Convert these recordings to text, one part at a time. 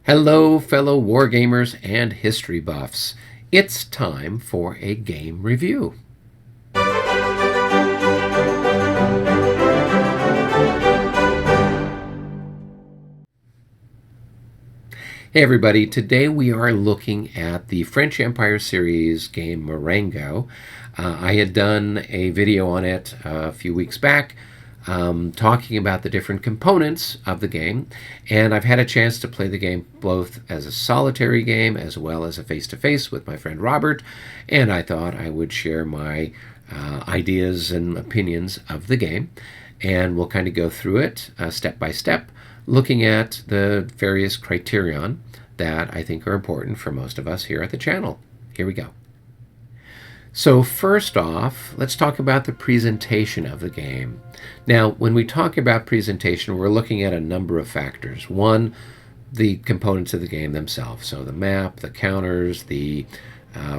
Hello, fellow wargamers and history buffs. It's time for a game review. Hey everybody, today we are looking at the French Empire series game Marengo. I had done a video on it a few weeks back talking about the different components of the game, and I've had a chance to play the game both as a solitary game as well as a face-to-face with my friend Robert, and I thought I would share my ideas and opinions of the game, and we'll kind of go through it step by step, looking at the various criterion that I think are important for most of us here at the channel. Here we go. So first off, let's talk about the presentation of the game. Now, when we talk about presentation, we're looking at a number of factors. One, the components of the game themselves. So the map, the counters, the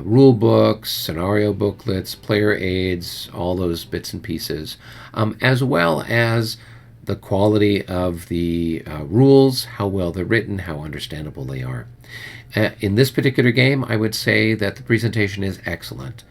rule books, scenario booklets, player aids, all those bits and pieces, as well as the quality of the rules, how well they're written, how understandable they are. In this particular game, I would say that the presentation is excellent.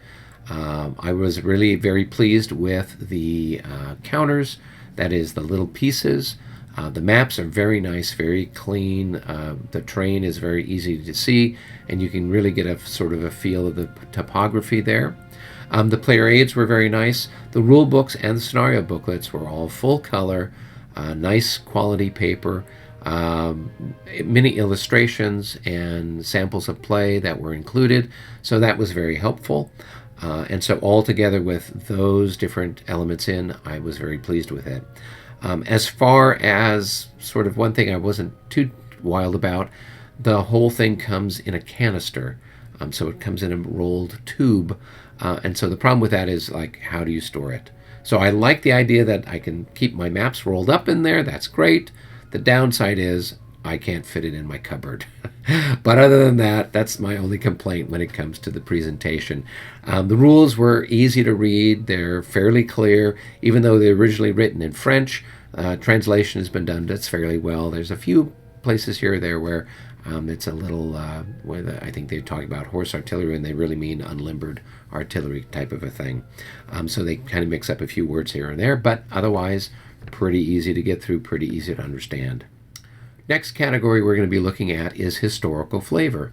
I was really very pleased with the counters, that is the little pieces. The maps are very nice, very clean. The terrain is very easy to see, and you can really get a sort of a feel of the topography there. The player aids were very nice. The rule books and the scenario booklets were all full color, nice quality paper, many illustrations and samples of play that were included, so that was very helpful. And so all together with those different elements in, I was very pleased with it. As far as sort of one thing I wasn't too wild about, the whole thing comes in a canister. So it comes in a rolled tube. And so the problem with that is, like, how do you store it? So I like the idea that I can keep my maps rolled up in there. That's great. The downside is I can't fit it in my cupboard. But other than that, that's my only complaint when it comes to the presentation. The rules were easy to read. They're fairly clear, even though they're originally written in French. Translation has been done that's fairly well. There's a few places here or there where it's a little, where I think they talk about horse artillery and they really mean unlimbered artillery type of a thing. So they kind of mix up a few words here and there, but otherwise pretty easy to get through, pretty easy to understand. Next category we're going to be looking at is historical flavor.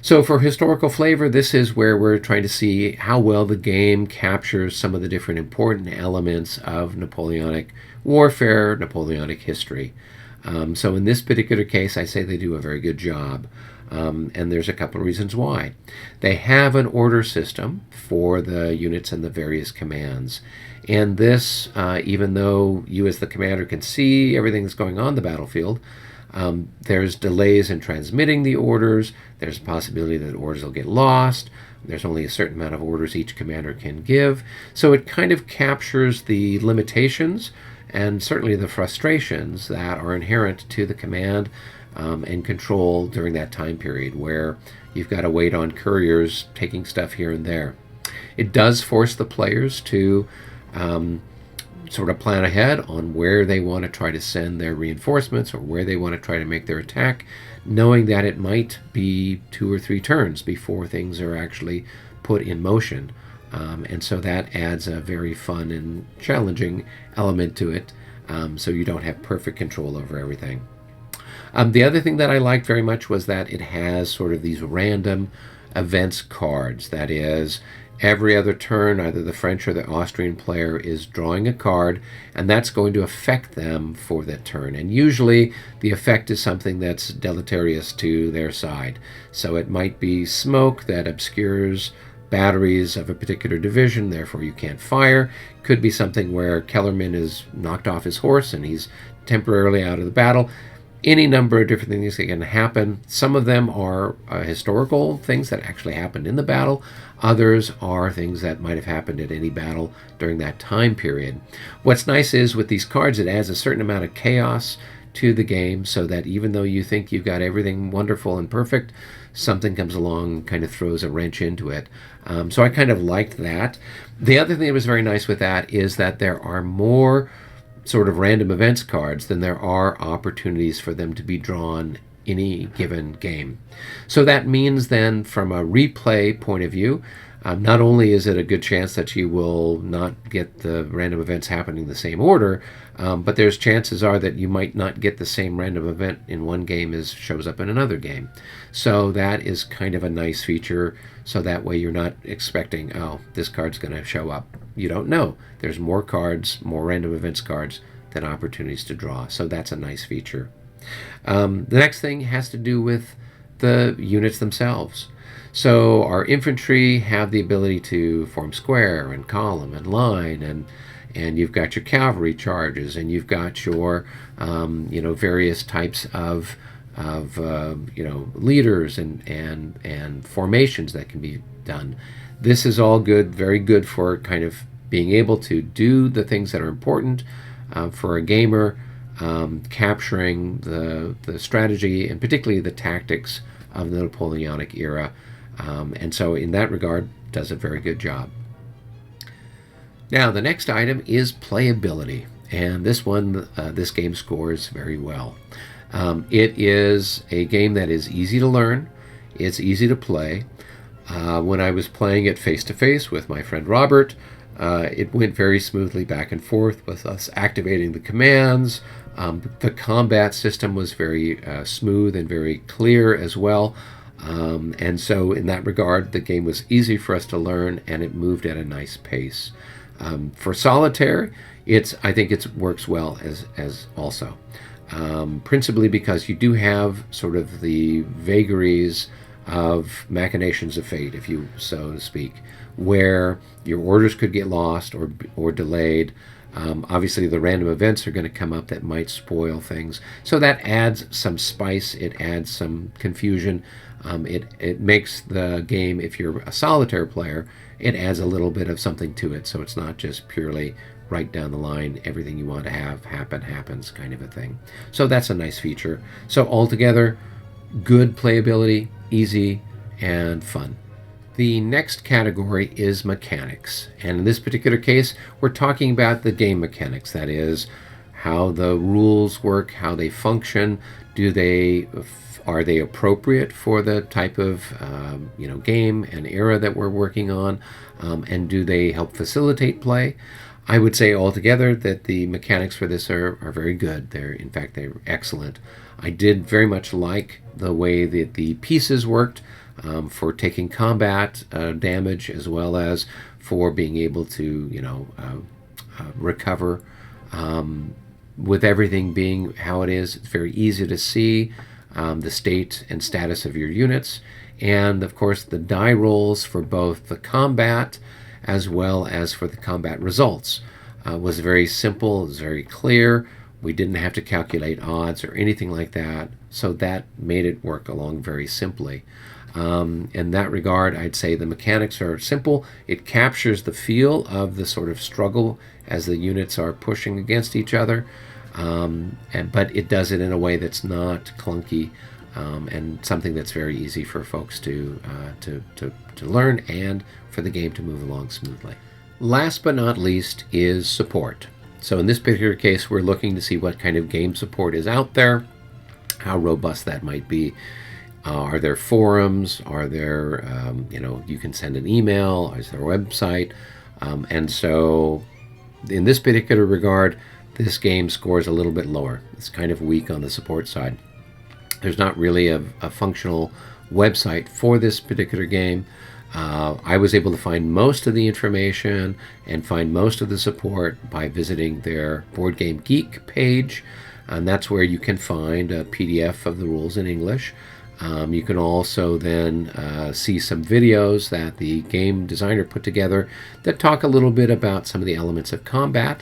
So for historical flavor, this is where we're trying to see how well the game captures some of the different important elements of Napoleonic warfare, Napoleonic history. So in this particular case, I say they do a very good job. And there's a couple of reasons why. They have an order system for the units and the various commands. And this, even though you as the commander can see everything that's going on the battlefield, there's delays in transmitting the orders. There's a possibility that orders will get lost. There's only a certain amount of orders each commander can give. So it kind of captures the limitations and certainly the frustrations that are inherent to the command and control during that time period where you've got to wait on couriers taking stuff here and there. It does force the players to sort of plan ahead on where they want to try to send their reinforcements or where they want to try to make their attack, knowing that it might be 2 or 3 turns before things are actually put in motion. And so that adds a very fun and challenging element to it, so you don't have perfect control over everything. The other thing that I liked very much was that it has sort of these random events cards. That is, every other turn, either the French or the Austrian player is drawing a card, and that's going to affect them for that turn. And usually the effect is something that's deleterious to their side. So it might be smoke that obscures batteries of a particular division, therefore you can't fire. Could be something where Kellerman is knocked off his horse and he's temporarily out of the battle. Any number of different things that can happen. Some of them are historical things that actually happened in the battle. Others are things that might have happened at any battle during that time period. What's nice is with these cards, it adds a certain amount of chaos to the game so that even though you think you've got everything wonderful and perfect, something comes along and kind of throws a wrench into it. So I kind of liked that. The other thing that was very nice with that is that there are more sort of random events cards than there are opportunities for them to be drawn any given game. So that means then, from a replay point of view, not only is it a good chance that you will not get the random events happening in the same order, but there's chances are that you might not get the same random event in one game as shows up in another game. So that is kind of a nice feature, so that way you're not expecting, oh, this card's going to show up. You don't know. There's more cards, more random events cards than opportunities to draw. So that's a nice feature. The next thing has to do with the units themselves. So our infantry have the ability to form square and column and line, and you've got your cavalry charges, and you've got your various types of leaders and formations that can be done. This is all good, very good for kind of being able to do the things that are important for a gamer, capturing the strategy and particularly the tactics of the Napoleonic era. And so in that regard, does a very good job. Now, the next item is playability. And this one, this game scores very well. It is a game that is easy to learn. It's easy to play. When I was playing it face-to-face with my friend Robert, it went very smoothly back and forth with us activating the commands. The combat system was very smooth and very clear as well. And so in that regard, the game was easy for us to learn, and it moved at a nice pace. For solitaire, I think it works well as also. Principally because you do have sort of the vagaries of machinations of fate, if you so to speak, where your orders could get lost or delayed. Obviously, the random events are going to come up that might spoil things. So that adds some spice. It adds some confusion. It makes the game, if you're a solitaire player, it adds a little bit of something to it. So it's not just purely right down the line, everything you want to have happen happens kind of a thing. So that's a nice feature. So altogether, good playability, easy, and fun. The next category is mechanics. And in this particular case, we're talking about the game mechanics. That is, how the rules work, how they function. Are they appropriate for the type of game and era that we're working on? And do they help facilitate play? I would say altogether that the mechanics for this are very good. In fact, they're excellent. I did very much like the way that the pieces worked for taking combat damage, as well as for being able to recover. With everything being how it is, it's very easy to see the state and status of your units. And of course, the die rolls for both the combat as well as for the combat results was very simple, it was very clear. We didn't have to calculate odds or anything like that, so that made it work along very simply. In that regard, I'd say the mechanics are simple. It captures the feel of the sort of struggle as the units are pushing against each other, but it does it in a way that's not clunky, and something that's very easy for folks to learn and for the game to move along smoothly. Last but not least is support. So in this particular case, we're looking to see what kind of game support is out there, how robust that might be. Are there forums? Are there, you can send an email? Is there a website? And so in this particular regard, this game scores a little bit lower. It's kind of weak on the support side. There's not really a functional website for this particular game. I was able to find most of the information and find most of the support by visiting their Board Game Geek page, and that's where you can find a PDF of the rules in English. You can also then see some videos that the game designer put together that talk a little bit about some of the elements of combat.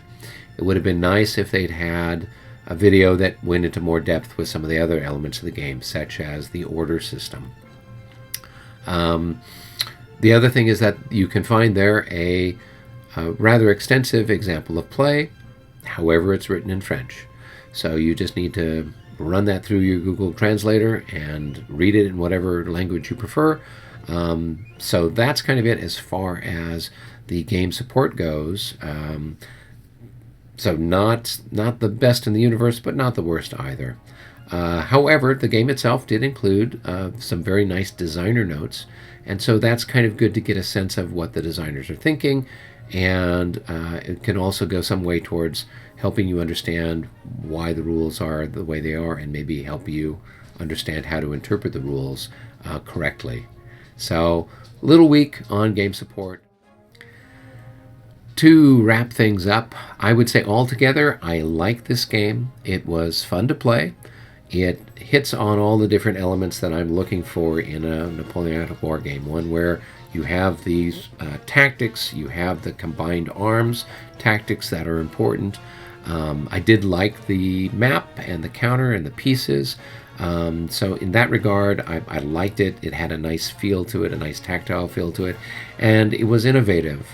It would have been nice if they'd had a video that went into more depth with some of the other elements of the game, such as the order system. The other thing is that you can find there a rather extensive example of play, however it's written in French. So you just need to run that through your Google Translator and read it in whatever language you prefer. So that's kind of it as far as the game support goes. So not the best in the universe, but not the worst either. However, the game itself did include some very nice designer notes, and so that's kind of good to get a sense of what the designers are thinking, and it can also go some way towards helping you understand why the rules are the way they are, and maybe help you understand how to interpret the rules correctly. So, a little weak on game support. To wrap things up, I would say altogether, I like this game. It was fun to play. It hits on all the different elements that I'm looking for in a Napoleonic war game. One where you have these tactics, you have the combined arms tactics that are important. I did like the map and the counter and the pieces. So in that regard, I liked it. It had a nice feel to it, a nice tactile feel to it, and it was innovative.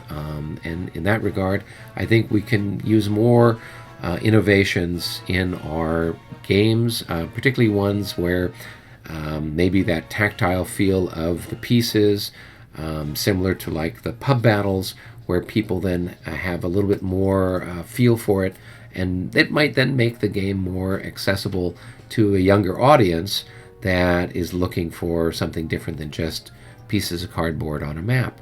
And in that regard, I think we can use more innovations in our games, particularly ones where maybe that tactile feel of the pieces, similar to like the pub battles, where people then have a little bit more feel for it, and it might then make the game more accessible to a younger audience that is looking for something different than just pieces of cardboard on a map.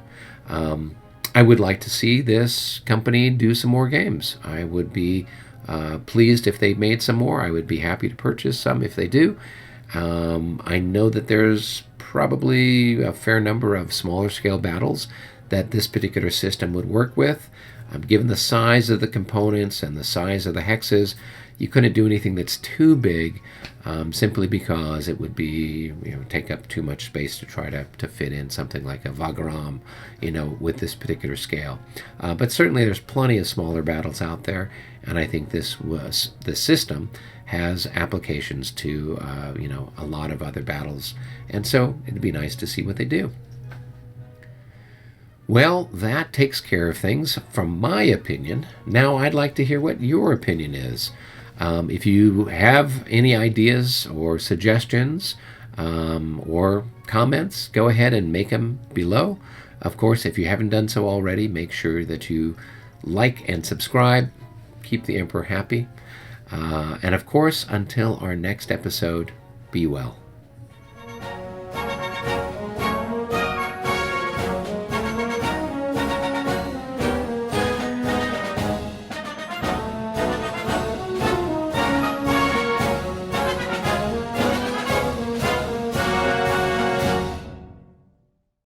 I would like to see this company do some more games. I would be pleased if they made some more. I would be happy to purchase some if they do. I know that there's probably a fair number of smaller scale battles that this particular system would work with. Given the size of the components and the size of the hexes, you couldn't do anything that's too big, simply because it would be, take up too much space to try to fit in something like a Vagram, with this particular scale. But certainly there's plenty of smaller battles out there, and I think this system has applications to a lot of other battles, and so it'd be nice to see what they do. Well, that takes care of things from my opinion. Now I'd like to hear what your opinion is. If you have any ideas or suggestions or comments, go ahead and make them below. Of course, if you haven't done so already, make sure that you like and subscribe. Keep the Emperor happy. And of course, until our next episode, be well.